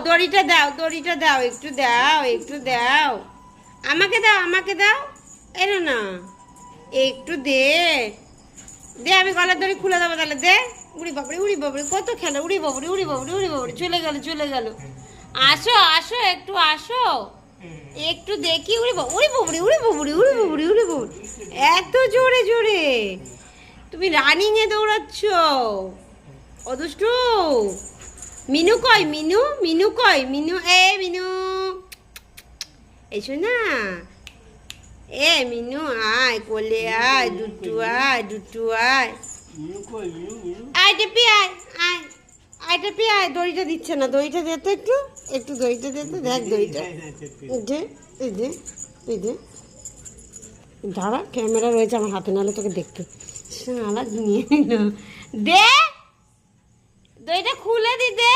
দড়িটা দাও, দড়িটা দাও, একটু দাও, একটু দাও, আমাকে দাও, আমাকে দাও। এলো না, একটু দে দে, আমি গলার দড়ি খুলে দেবো তাহলে, দে। উড়ি বাবরি, উড়ি বাবরি, কত খেলো, উড়ি বাবরি, উড়ি বাবরি, উড়ি বাবরি, চলে গেল, চলে গেল। আসো আসো, একটু আসো, একটু দেখি। উড়ি বাবরি, উড়ি বাবরি, উড়ি বাবরি, উড়ি বাবরি, উড়ি বাবরি, এত জোরে জোরে তুমি রানিং এ দৌড়াচ্ছ। অদুষ্টু, মিনু কই, মিনু, মিনু কই, মিনু, এ মিনু, এসো না, এ মিনু আয়, কোলে আয়, দুটু আয়, দুটু আয়, আয় টেপি আয়, আয় আয় টেপি আয়। দড়িটা দিচ্ছে না, দড়িটা দে তো, একটু একটু দড়িটা দে তো, দেখ দড়িটা, এই যে, এই যে, এই যে, দাঁড়া, ক্যামেরা রয়েছে আমার হাতে, নাহলে তোকে দেখতে শালা নিয়ে নিল। দে দড়িটা খুলে দি, দে।